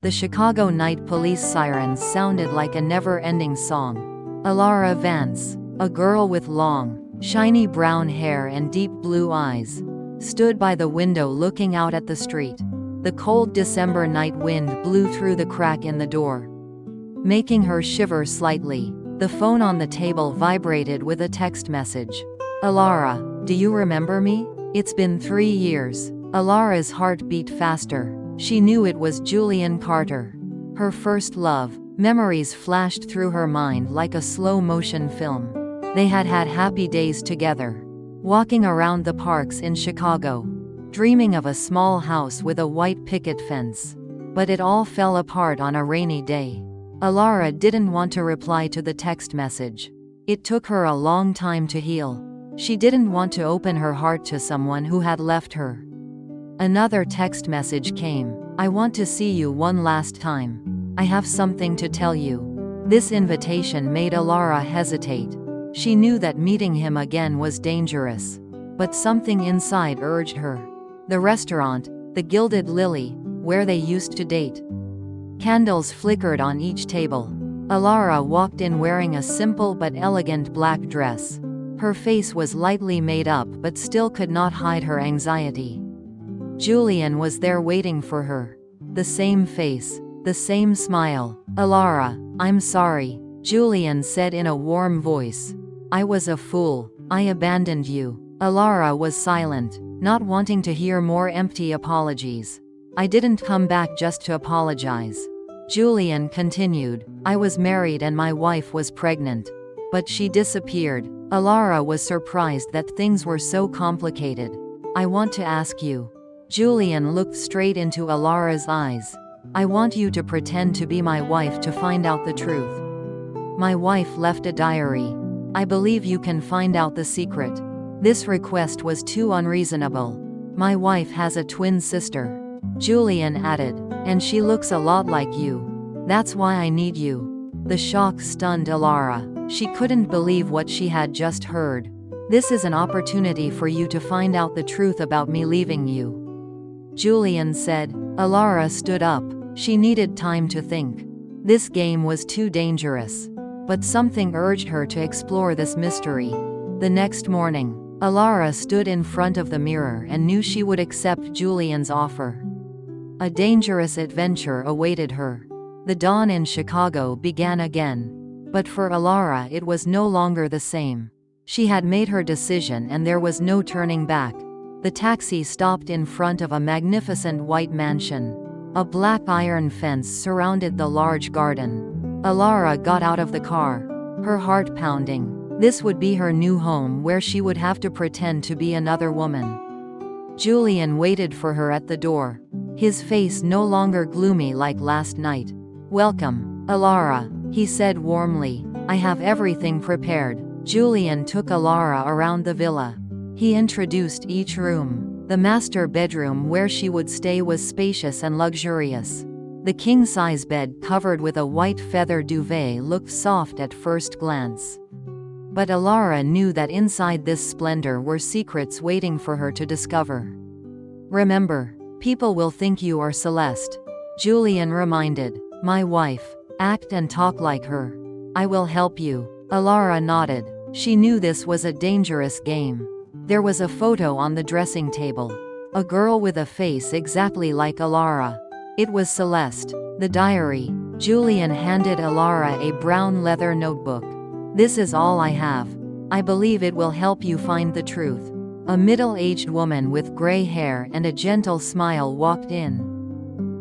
The Chicago night police sirens sounded like a never-ending song. Elara Vance, a girl with long, shiny brown hair and deep blue eyes, stood by the window looking out at the street. The cold December night wind blew through the crack in the door, making her shiver slightly. The phone on the table vibrated with a text message. "Elara, do you remember me? It's been 3 years." Elara's heart beat faster. She knew it was Julian Carter, her first love. Memories flashed through her mind like a slow-motion film. They had had happy days together, walking around the parks in Chicago, dreaming of a small house with a white picket fence. But it all fell apart on a rainy day. Elara didn't want to reply to the text message. It took her a long time to heal. She didn't want to open her heart to someone who had left her. Another text message came. "I want to see you one last time. I have something to tell you." This invitation made Elara hesitate. She knew that meeting him again was dangerous, but something inside urged her. The restaurant, the Gilded Lily, where they used to date. Candles flickered on each table. Elara walked in wearing a simple but elegant black dress. Her face was lightly made up but still could not hide her anxiety. Julian was there waiting for her. The same face, the same smile. "Elara, I'm sorry," Julian said in a warm voice. "I was a fool. I abandoned you." Elara was silent, not wanting to hear more empty apologies. "I didn't come back just to apologize," Julian continued. "I was married and my wife was pregnant. But she disappeared." Elara was surprised that things were so complicated. "I want to ask you." Julian looked straight into Elara's eyes. "I want you to pretend to be my wife to find out the truth. My wife left a diary. I believe you can find out the secret." This request was too unreasonable. "My wife has a twin sister," Julian added, "and she looks a lot like you. That's why I need you." The shock stunned Elara. She couldn't believe what she had just heard. "This is an opportunity for you to find out the truth about me leaving you," Julian said. Elara stood up. She needed time to think. This game was too dangerous. But something urged her to explore this mystery. The next morning, Elara stood in front of the mirror and knew she would accept Julian's offer. A dangerous adventure awaited her. The dawn in Chicago began again. But for Elara it was no longer the same. She had made her decision and there was no turning back. The taxi stopped in front of a magnificent white mansion. A black iron fence surrounded the large garden. Elara got out of the car, her heart pounding. This would be her new home where she would have to pretend to be another woman. Julian waited for her at the door, his face no longer gloomy like last night. "Welcome, Elara," he said warmly. "I have everything prepared." Julian took Elara around the villa. He introduced each room. The master bedroom where she would stay was spacious and luxurious. The king-size bed covered with a white feather duvet looked soft at first glance. But Elara knew that inside this splendor were secrets waiting for her to discover. "Remember, people will think you are Celeste," Julian reminded. "My wife. Act and talk like her. I will help you." Elara nodded. She knew this was a dangerous game. There was a photo on the dressing table. A girl with a face exactly like Elara. It was Celeste. The diary. Julian handed Elara a brown leather notebook. "This is all I have. I believe it will help you find the truth." A middle-aged woman with gray hair and a gentle smile walked in.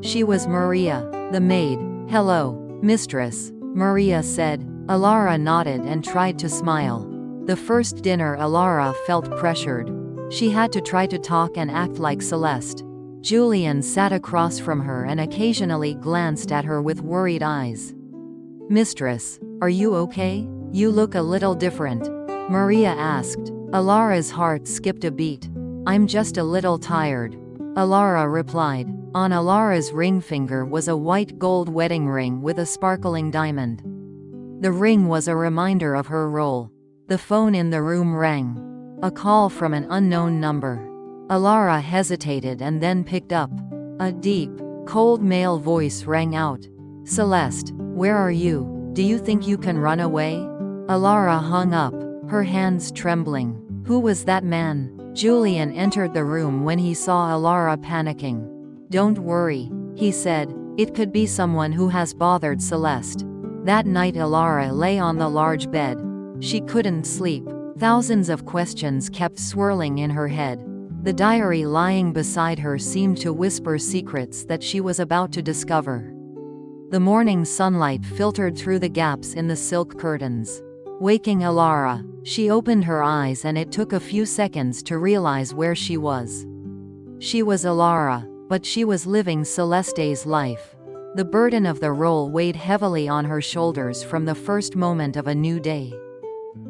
She was Maria, the maid. "Hello, mistress," Maria said. Elara nodded and tried to smile. The first dinner Elara felt pressured. She had to try to talk and act like Celeste. Julian sat across from her and occasionally glanced at her with worried eyes. "Mistress, are you okay? You look a little different," Maria asked. Elara's heart skipped a beat. "I'm just a little tired," Elara replied. On Elara's ring finger was a white gold wedding ring with a sparkling diamond. The ring was a reminder of her role. The phone in the room rang. A call from an unknown number. Elara hesitated and then picked up. A deep, cold male voice rang out. "Celeste, where are you? Do you think you can run away?" Elara hung up, her hands trembling. Who was that man? Julian entered the room when he saw Elara panicking. "Don't worry," he said. "It could be someone who has bothered Celeste." That night Elara lay on the large bed. She couldn't sleep. Thousands of questions kept swirling in her head. The diary lying beside her seemed to whisper secrets that she was about to discover. The morning sunlight filtered through the gaps in the silk curtains. Waking Elara, she opened her eyes and it took a few seconds to realize where she was. She was Elara, but she was living Celeste's life. The burden of the role weighed heavily on her shoulders from the first moment of a new day.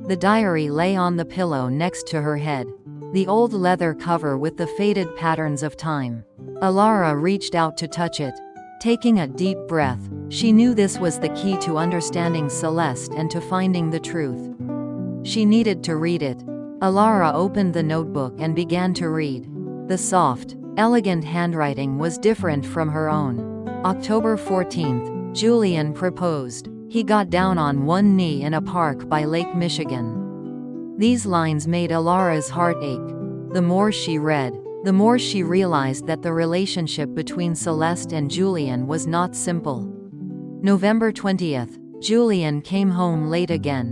The diary lay on the pillow next to her head, the old leather cover with the faded patterns of time. Elara reached out to touch it. Taking a deep breath, she knew this was the key to understanding Celeste and to finding the truth. She needed to read it. Elara opened the notebook and began to read. The soft, elegant handwriting was different from her own. October 14th, Julian proposed. He got down on one knee in a park by Lake Michigan. These lines made Elara's heart ache. The more she read, the more she realized that the relationship between Celeste and Julian was not simple. November 20th, Julian came home late again.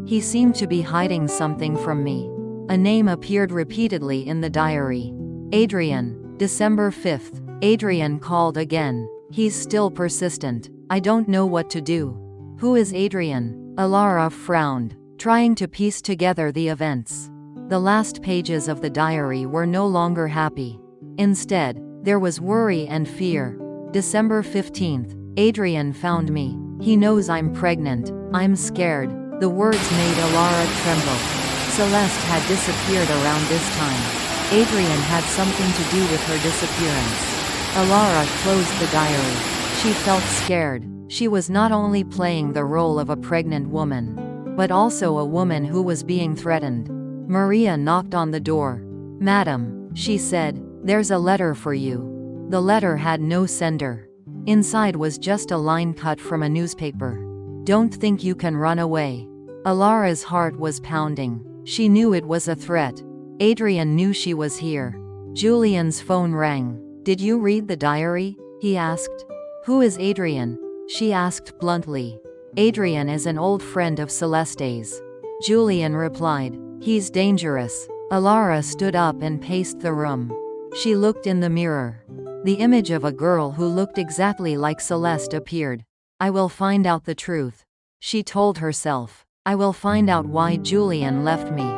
"He seemed to be hiding something from me." A name appeared repeatedly in the diary. Adrian. December 5th, Adrian called again. "He's still persistent. I don't know what to do." "Who is Adrian?" Elara frowned, trying to piece together the events. The last pages of the diary were no longer happy. Instead, there was worry and fear. December 15th, Adrian found me. "He knows I'm pregnant. I'm scared." The words made Elara tremble. Celeste had disappeared around this time. Adrian had something to do with her disappearance. Elara closed the diary. She felt scared. She was not only playing the role of a pregnant woman, but also a woman who was being threatened. Maria knocked on the door. "Madam," she said, "there's a letter for you." The letter had no sender. Inside was just a line cut from a newspaper. "Don't think you can run away." Elara's heart was pounding. She knew it was a threat. Adrian knew she was here. Julian's phone rang. "Did you read the diary?" he asked. "Who is Adrian?" she asked bluntly. "Adrian is an old friend of Celeste's." Julian replied. "He's dangerous." Elara stood up and paced the room. She looked in the mirror. The image of a girl who looked exactly like Celeste appeared. "I will find out the truth," she told herself. "I will find out why Julian left me.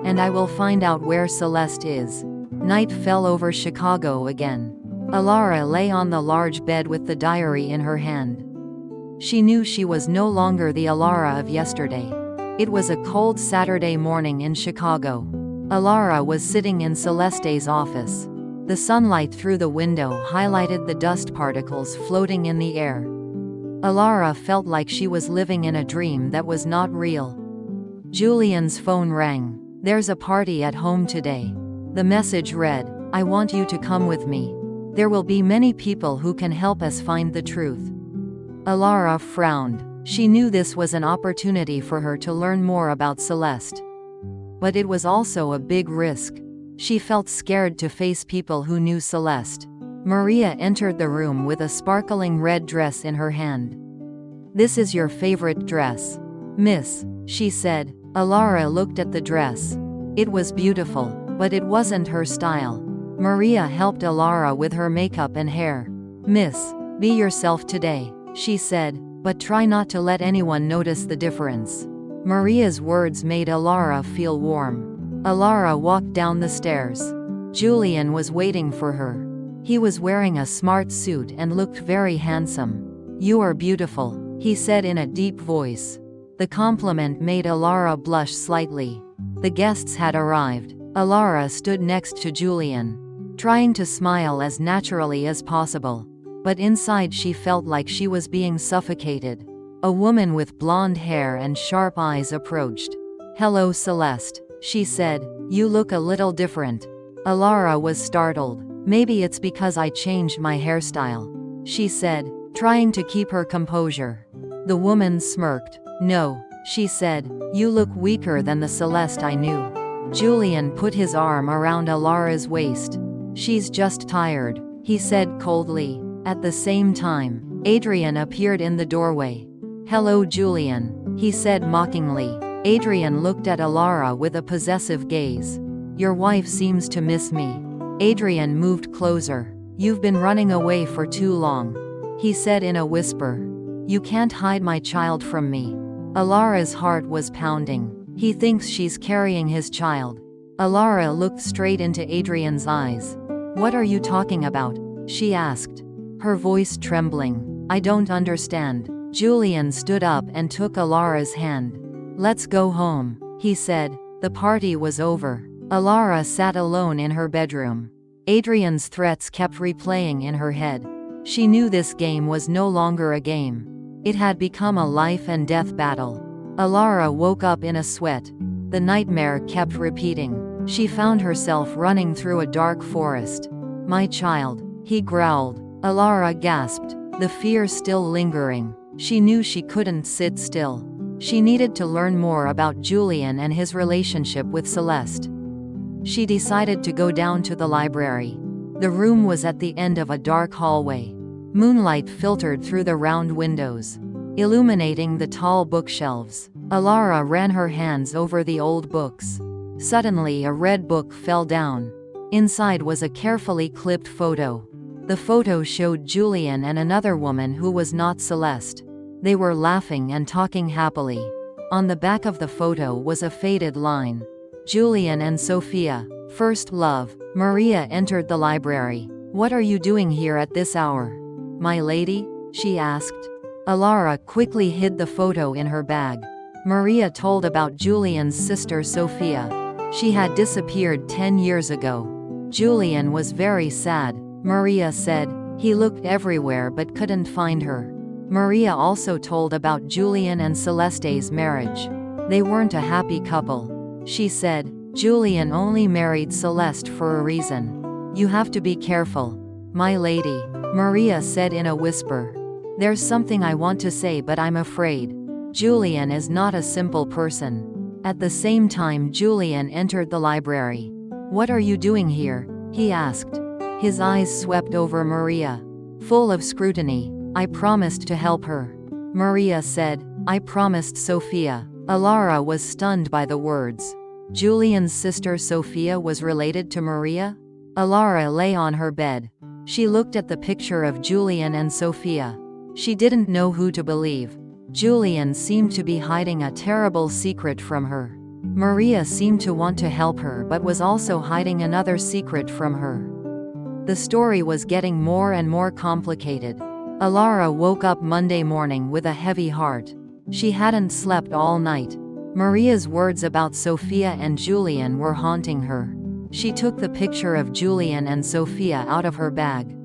And I will find out where Celeste is." Night fell over Chicago again. Elara lay on the large bed with the diary in her hand. She knew she was no longer the Elara of yesterday. It was a cold Saturday morning in Chicago. Elara was sitting in Celeste's office. The sunlight through the window highlighted the dust particles floating in the air. Elara felt like she was living in a dream that was not real. Julian's phone rang. "There's a party at home today." The message read, "I want you to come with me. There will be many people who can help us find the truth." Elara frowned. She knew this was an opportunity for her to learn more about Celeste. But it was also a big risk. She felt scared to face people who knew Celeste. Maria entered the room with a sparkling red dress in her hand. "This is your favorite dress, miss," she said. Elara looked at the dress. It was beautiful, but it wasn't her style. Maria helped Elara with her makeup and hair. "Miss, be yourself today," she said, "but try not to let anyone notice the difference." Maria's words made Elara feel warm. Elara walked down the stairs. Julian was waiting for her. He was wearing a smart suit and looked very handsome. "You are beautiful," he said in a deep voice. The compliment made Elara blush slightly. The guests had arrived. Elara stood next to Julian, trying to smile as naturally as possible. But inside she felt like she was being suffocated. A woman with blonde hair and sharp eyes approached. "Hello, Celeste," she said. "You look a little different." Elara was startled. "Maybe it's because I changed my hairstyle." she said, trying to keep her composure. The woman smirked. No, she said, you look weaker than the Celeste I knew. Julian put his arm around Elara's waist. She's just tired, he said coldly. At the same time, Adrian appeared in the doorway. Hello Julian, he said mockingly. Adrian looked at Elara with a possessive gaze. Your wife seems to miss me. Adrian moved closer. You've been running away for too long, he said in a whisper. You can't hide my child from me. Elara's heart was pounding. He thinks she's carrying his child. Elara looked straight into Adrian's eyes. What are you talking about? She asked, her voice trembling. I don't understand. Julian stood up and took Elara's hand. Let's go home, he said. The party was over. Elara sat alone in her bedroom. Adrian's threats kept replaying in her head. She knew this game was no longer a game. It had become a life and death battle. Elara woke up in a sweat. The nightmare kept repeating. She found herself running through a dark forest. My child, he growled. Elara gasped, the fear still lingering. She knew she couldn't sit still. She needed to learn more about Julian and his relationship with Celeste. She decided to go down to the library. The room was at the end of a dark hallway. Moonlight filtered through the round windows, illuminating the tall bookshelves. Elara ran her hands over the old books. Suddenly a red book fell down. Inside was a carefully clipped photo. The photo showed Julian and another woman who was not Celeste. They were laughing and talking happily. On the back of the photo was a faded line. Julian and Sophia, first love. Maria entered the library. What are you doing here at this hour? My lady? She asked. Elara quickly hid the photo in her bag. Maria told about Julian's sister Sophia. She had disappeared 10 years ago. Julian was very sad, Maria said. He looked everywhere but couldn't find her. Maria also told about Julian and Celeste's marriage. They weren't a happy couple. She said, Julian only married Celeste for a reason. You have to be careful. My lady, Maria said in a whisper. There's something I want to say but I'm afraid. Julian is not a simple person. At the same time Julian entered the library. What are you doing here? He asked. His eyes swept over Maria. Full of scrutiny. I promised to help her. Maria said, I promised Sophia. Elara was stunned by the words. Julian's sister Sophia was related to Maria? Elara lay on her bed. She looked at the picture of Julian and Sophia. She didn't know who to believe. Julian seemed to be hiding a terrible secret from her. Maria seemed to want to help her but was also hiding another secret from her. The story was getting more and more complicated. Elara woke up Monday morning with a heavy heart. She hadn't slept all night. Maria's words about Sophia and Julian were haunting her. She took the picture of Julian and Sophia out of her bag.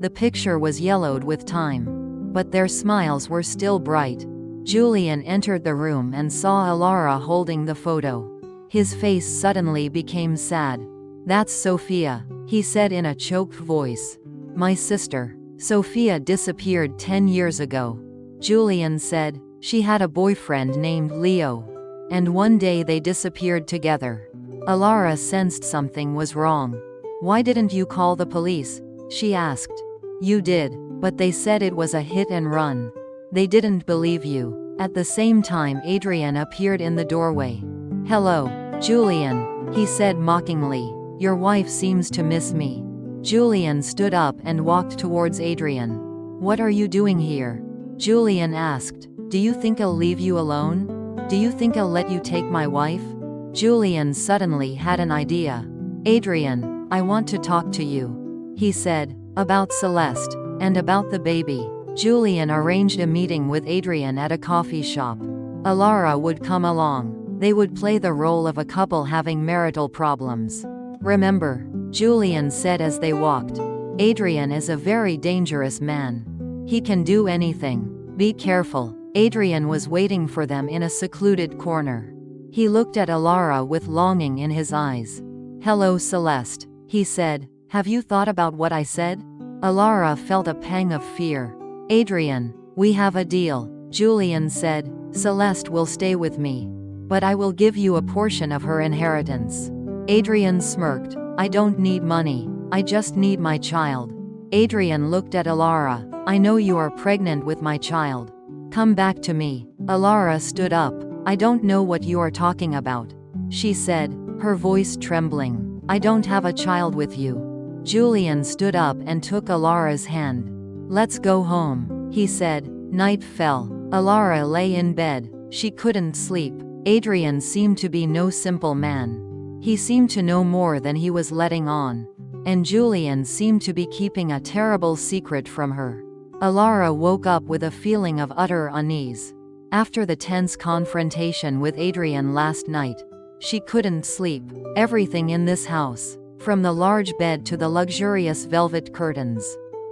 The picture was yellowed with time, but their smiles were still bright. Julian entered the room and saw Elara holding the photo. His face suddenly became sad. That's Sophia, he said in a choked voice. My sister. Sophia disappeared 10 years ago. Julian said. She had a boyfriend named Leo. And one day they disappeared together. Elara sensed something was wrong. Why didn't you call the police? She asked. You did, but they said it was a hit and run. They didn't believe you. At the same time Adrian appeared in the doorway. Hello, Julian, he said mockingly. Your wife seems to miss me. Julian stood up and walked towards Adrian. What are you doing here? Julian asked. Do you think I'll leave you alone? Do you think I'll let you take my wife? Julian suddenly had an idea. Adrian, I want to talk to you, he said, about Celeste, and about the baby. Julian arranged a meeting with Adrian at a coffee shop. Elara would come along. They would play the role of a couple having marital problems. Remember, Julian said as they walked. Adrian is a very dangerous man. He can do anything. Be careful. Adrian was waiting for them in a secluded corner. He looked at Elara with longing in his eyes. Hello Celeste, he said. Have you thought about what I said? Elara felt a pang of fear. "Adrian, we have a deal," Julian said. "Celeste will stay with me. But I will give you a portion of her inheritance." Adrian smirked. "I don't need money. I just need my child." Adrian looked at Elara. "I know you are pregnant with my child. Come back to me." Elara stood up. "I don't know what you are talking about," she said, her voice trembling. "I don't have a child with you." Julian stood up and took Elara's hand. "Let's go home," he said. Night fell. Elara lay in bed. She couldn't sleep. Adrian seemed to be no simple man. He seemed to know more than he was letting on. And Julian seemed to be keeping a terrible secret from her. Elara woke up with a feeling of utter unease. After the tense confrontation with Adrian last night, she couldn't sleep. Everything in this house, from the large bed to the luxurious velvet curtains,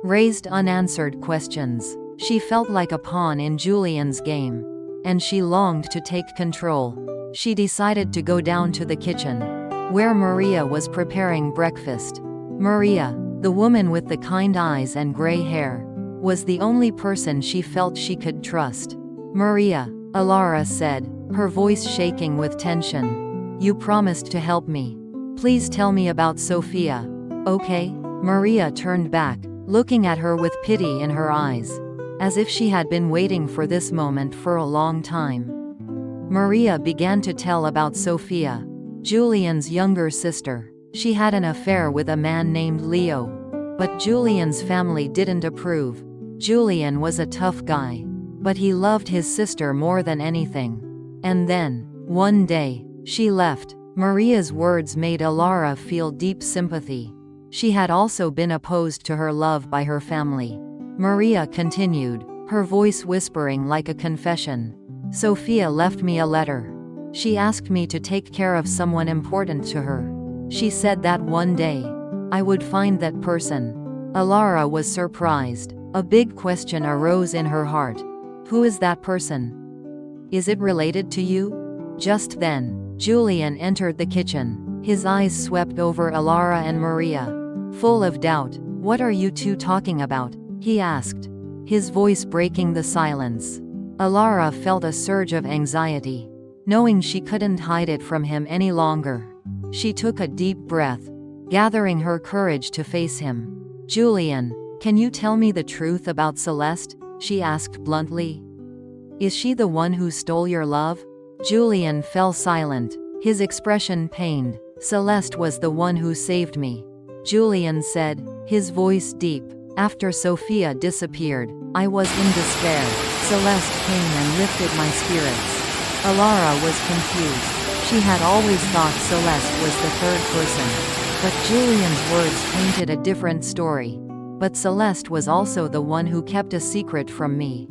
raised unanswered questions. She felt like a pawn in Julian's game, and she longed to take control. She decided to go down to the kitchen, where Maria was preparing breakfast. Maria, the woman with the kind eyes and gray hair, was the only person she felt she could trust. "Maria," Elara said, her voice shaking with tension. "You promised to help me. Please tell me about Sophia." "Okay." Maria turned back, looking at her with pity in her eyes, as if she had been waiting for this moment for a long time. Maria began to tell about Sophia, Julian's younger sister. She had an affair with a man named Leo, but Julian's family didn't approve. Julian was a tough guy, but he loved his sister more than anything. And then, one day, she left. Maria's words made Elara feel deep sympathy. She had also been opposed to her love by her family. Maria continued, her voice whispering like a confession. "Sophia left me a letter. She asked me to take care of someone important to her. She said that one day, I would find that person." Elara was surprised. A big question arose in her heart. Who is that person? Is it related to you? Just then, Julian entered the kitchen. His eyes swept over Elara and Maria. Full of doubt, "What are you two talking about?" he asked, his voice breaking the silence. Elara felt a surge of anxiety, knowing she couldn't hide it from him any longer. She took a deep breath, gathering her courage to face him. "Julian, can you tell me the truth about Celeste?" she asked bluntly. "Is she the one who stole your love?" Julian fell silent, his expression pained. "Celeste was the one who saved me," Julian said, his voice deep. "After Sophia disappeared, I was in despair. Celeste came and lifted my spirits." Elara was confused. She had always thought Celeste was the third person, but Julian's words painted a different story. "But Celeste was also the one who kept a secret from me,"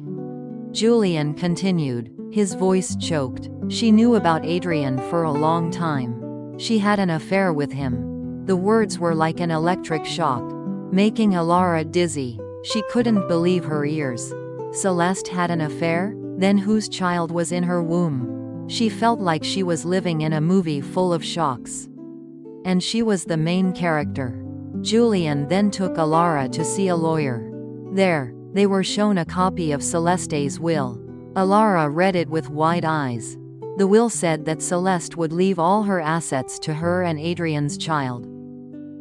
Julian continued, his voice choked. "She knew about Adrian for a long time. She had an affair with him." The words were like an electric shock, making Elara dizzy. She couldn't believe her ears. Celeste had an affair? Then whose child was in her womb? She felt like she was living in a movie full of shocks. And she was the main character. Julian then took Elara to see a lawyer. There, they were shown a copy of Celeste's will. Elara read it with wide eyes. The will said that Celeste would leave all her assets to her and Adrian's child.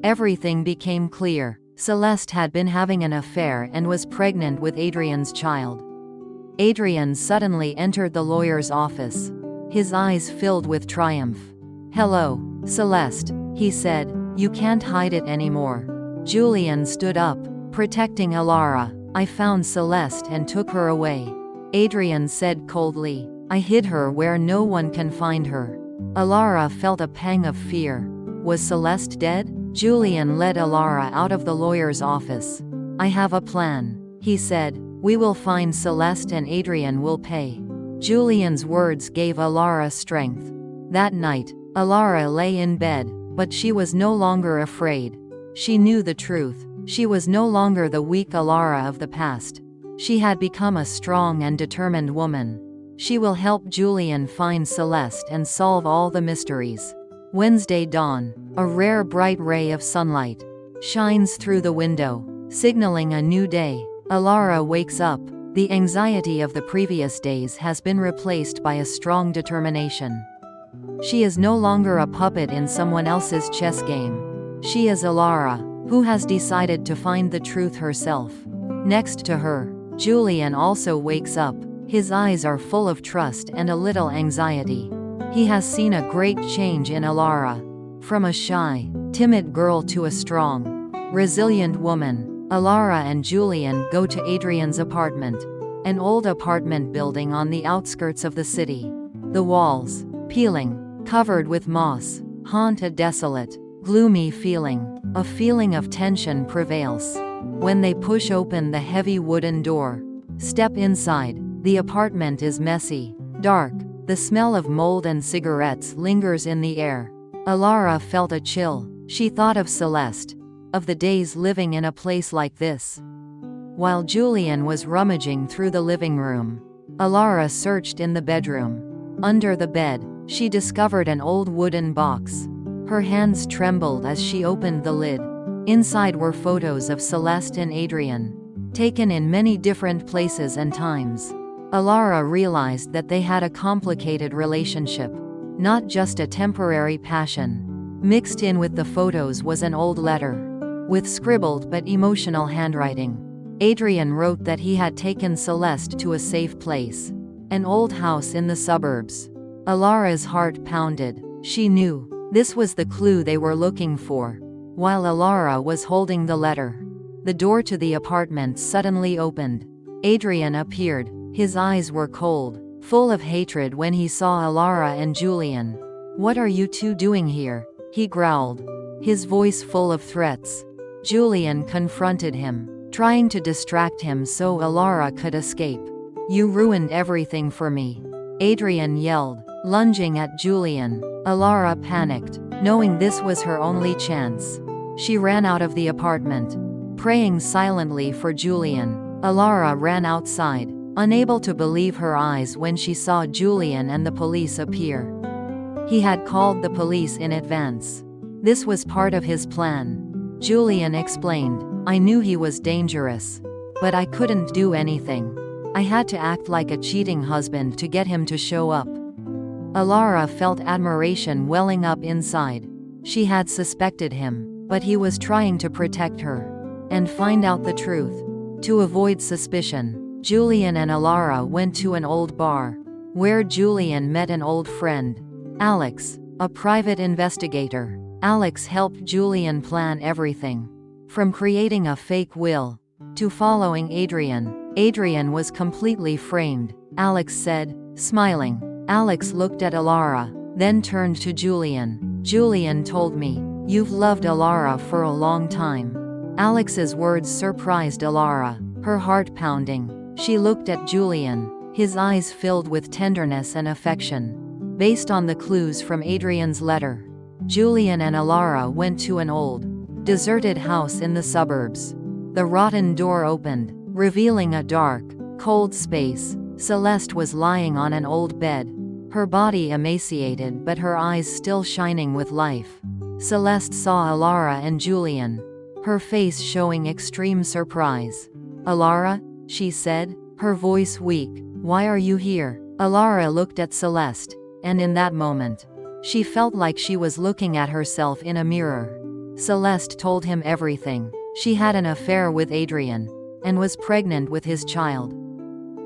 Everything became clear. Celeste had been having an affair and was pregnant with Adrian's child. Adrian suddenly entered the lawyer's office. His eyes filled with triumph. "Hello, Celeste," he said. "You can't hide it anymore." Julian stood up, protecting Elara. "I found Celeste and took her away," Adrian said coldly. "I hid her where no one can find her." Elara felt a pang of fear. Was Celeste dead? Julian led Elara out of the lawyer's office. "I have a plan," he said. "We will find Celeste and Adrian will pay." Julian's words gave Elara strength. That night, Elara lay in bed, but she was no longer afraid. She knew the truth. She was no longer the weak Elara of the past. She had become a strong and determined woman. She will help Julian find Celeste and solve all the mysteries. Wednesday dawn. A rare bright ray of sunlight shines through the window, signaling a new day. Elara wakes up. The anxiety of the previous days has been replaced by a strong determination. She is no longer a puppet in someone else's chess game. She is Elara, who has decided to find the truth herself. Next to her, Julian also wakes up. His eyes are full of trust and a little anxiety. He has seen a great change in Elara. From a shy, timid girl to a strong, resilient woman. Elara and Julian go to Adrian's apartment, an old apartment building on the outskirts of the city. The walls, peeling, covered with moss, haunt a desolate, gloomy feeling. A feeling of tension prevails. When they push open the heavy wooden door, step inside, the apartment is messy, dark. The smell of mold and cigarettes lingers in the air. Elara felt a chill. She thought of Celeste, of the days living in a place like this. While Julian was rummaging through the living room, Elara searched in the bedroom. Under the bed, she discovered an old wooden box. Her hands trembled as she opened the lid. Inside were photos of Celeste and Adrian, taken in many different places and times. Elara realized that they had a complicated relationship, not just a temporary passion. Mixed in with the photos was an old letter, with scribbled but emotional handwriting. Adrian wrote that he had taken Celeste to a safe place, an old house in the suburbs. Elara's heart pounded. She knew this was the clue they were looking for. While Elara was holding the letter, the door to the apartment suddenly opened. Adrian appeared. His eyes were cold, full of hatred when he saw Elara and Julian. "What are you two doing here?" he growled, his voice full of threats. Julian confronted him, trying to distract him so Elara could escape. "You ruined everything for me," Adrian yelled, lunging at Julian. Elara panicked, knowing this was her only chance. She ran out of the apartment, praying silently for Julian. Elara ran outside, unable to believe her eyes when she saw Julian and the police appear. He had called the police in advance. This was part of his plan. Julian explained, "I knew he was dangerous, but I couldn't do anything. I had to act like a cheating husband to get him to show up." Elara felt admiration welling up inside. She had suspected him, but he was trying to protect her and find out the truth. To avoid suspicion, Julian and Elara went to an old bar, where Julian met an old friend, Alex, a private investigator. Alex helped Julian plan everything, from creating a fake will to following Adrian. Adrian was completely framed, Alex said, smiling. Alex looked at Elara, then turned to Julian. "Julian told me, you've loved Elara for a long time." Alex's words surprised Elara, her heart pounding. She looked at Julian, his eyes filled with tenderness and affection. Based on the clues from Adrian's letter, Julian and Elara went to an old, deserted house in the suburbs. The rotten door opened, revealing a dark, cold space. Celeste was lying on an old bed, her body emaciated but her eyes still shining with life. Celeste saw Elara and Julian, her face showing extreme surprise. "Elara," she said, her voice weak, "why are you here?" Elara looked at Celeste, and in that moment, she felt like she was looking at herself in a mirror. Celeste told him everything. She had an affair with Adrian, and was pregnant with his child.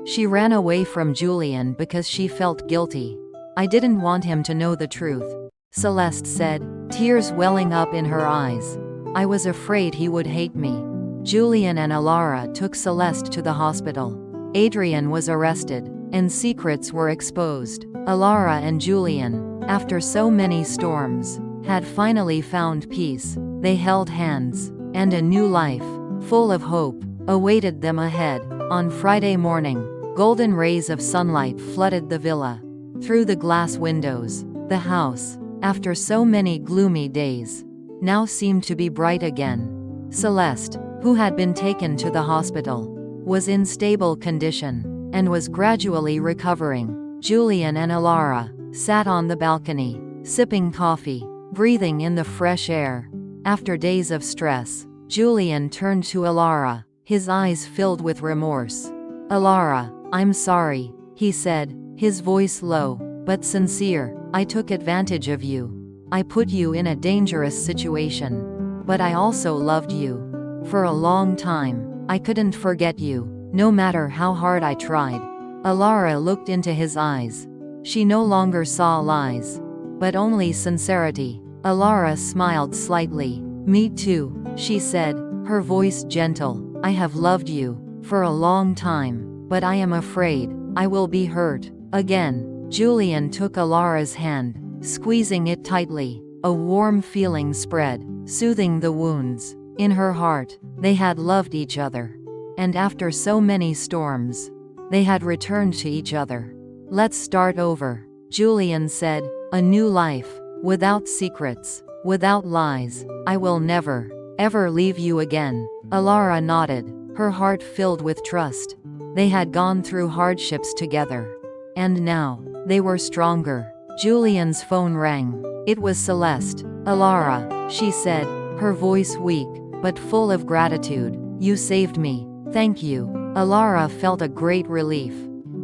She ran away from Julian because she felt guilty. "I didn't want him to know the truth," Celeste said, tears welling up in her eyes. "I was afraid he would hate me." Julian and Elara took Celeste to the hospital. Adrian was arrested, and secrets were exposed. Elara and Julian, after so many storms, had finally found peace. They held hands, and a new life, full of hope, awaited them ahead. On Friday morning, golden rays of sunlight flooded the villa. Through the glass windows, the house, after so many gloomy days, now seemed to be bright again. Celeste, who had been taken to the hospital, was in stable condition, and was gradually recovering. Julian and Elara sat on the balcony, sipping coffee, breathing in the fresh air. After days of stress, Julian turned to Elara, his eyes filled with remorse. "Elara, I'm sorry," he said, his voice low, but sincere. "I took advantage of you. I put you in a dangerous situation. But I also loved you. For a long time, I couldn't forget you, no matter how hard I tried." Elara looked into his eyes. She no longer saw lies, but only sincerity. Elara smiled slightly. "Me too," she said, her voice gentle. "I have loved you for a long time, but I am afraid I will be hurt again." Julian took Elara's hand, squeezing it tightly. A warm feeling spread, soothing the wounds in her heart. They had loved each other, and after so many storms, they had returned to each other. "Let's start over," Julian said. "A new life, without secrets, without lies. I will never, ever leave you again." Elara nodded, her heart filled with trust. They had gone through hardships together, and now, they were stronger. Julian's phone rang. It was Celeste. "Elara," she said, her voice weak, but full of gratitude. "You saved me. Thank you." Elara felt a great relief.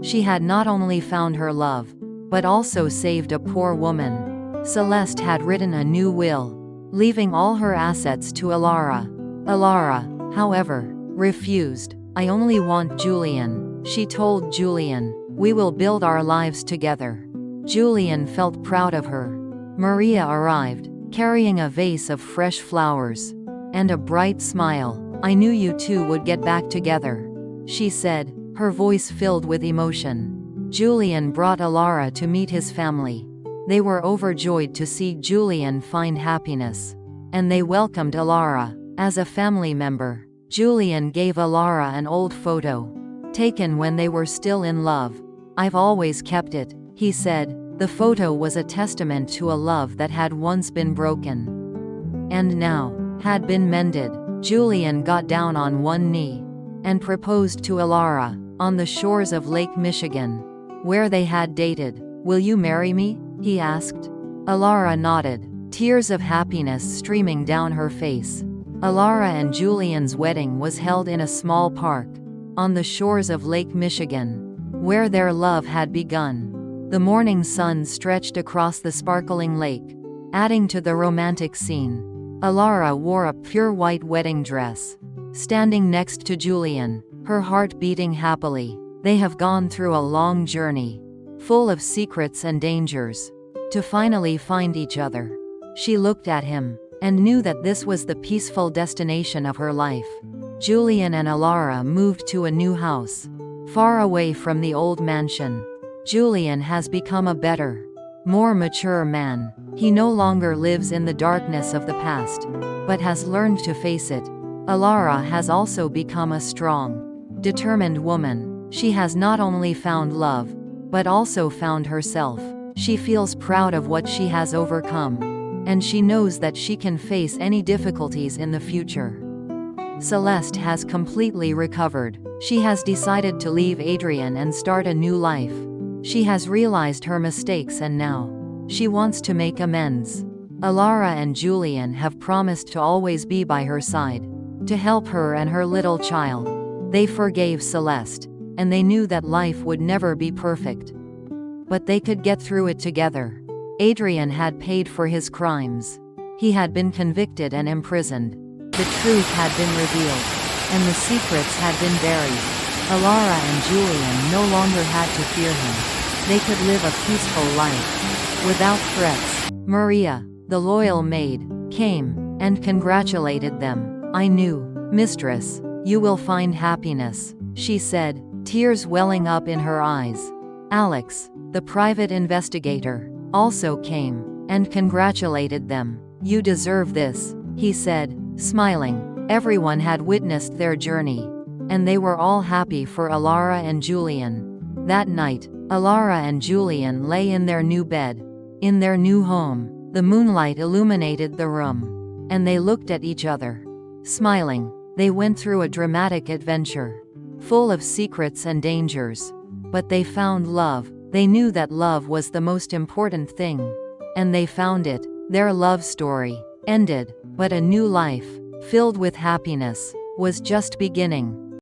She had not only found her love, but also saved a poor woman. Celeste had written a new will, leaving all her assets to Elara. Elara, however, refused. "I only want Julian," she told Julian. "We will build our lives together." Julian felt proud of her. Maria arrived, carrying a vase of fresh flowers and a bright smile. "I knew you two would get back together," she said, her voice filled with emotion. Julian brought Elara to meet his family. They were overjoyed to see Julian find happiness, and they welcomed Elara as a family member. Julian gave Elara an old photo, taken when they were still in love. "I've always kept it," he said. The photo was a testament to a love that had once been broken, and now had been mended. Julian got down on one knee and proposed to Elara on the shores of Lake Michigan, where they had dated. "Will you marry me?" he asked. Elara nodded, tears of happiness streaming down her face. Elara and Julian's wedding was held in a small park on the shores of Lake Michigan, where their love had begun. The morning sun stretched across the sparkling lake, adding to the romantic scene. Elara wore a pure white wedding dress, standing next to Julian, her heart beating happily. They have gone through a long journey, full of secrets and dangers, to finally find each other. She looked at him, and knew that this was the peaceful destination of her life. Julian and Elara moved to a new house, far away from the old mansion. Julian has become a better, more mature man. He no longer lives in the darkness of the past, but has learned to face it. Elara has also become a strong, determined woman. She has not only found love, but also found herself. She feels proud of what she has overcome, and she knows that she can face any difficulties in the future. Celeste has completely recovered. She has decided to leave Adrian and start a new life. She has realized her mistakes and now she wants to make amends. Elara and Julian have promised to always be by her side, to help her and her little child. They forgave Celeste, and they knew that life would never be perfect, but they could get through it together. Adrian had paid for his crimes. He had been convicted and imprisoned. The truth had been revealed, and the secrets had been buried. Elara and Julian no longer had to fear him. They could live a peaceful life, without threats. Maria, the loyal maid, came and congratulated them. "I knew, mistress, you will find happiness," she said, tears welling up in her eyes. Alex, the private investigator, also came and congratulated them. "You deserve this," he said, smiling. Everyone had witnessed their journey, and they were all happy for Elara and Julian. That night, Elara and Julian lay in their new bed, in their new home. The moonlight illuminated the room, and they looked at each other, smiling. They went through a dramatic adventure, full of secrets and dangers, but they found love. They knew that love was the most important thing, and they found it. Their love story ended, but a new life, filled with happiness, was just beginning.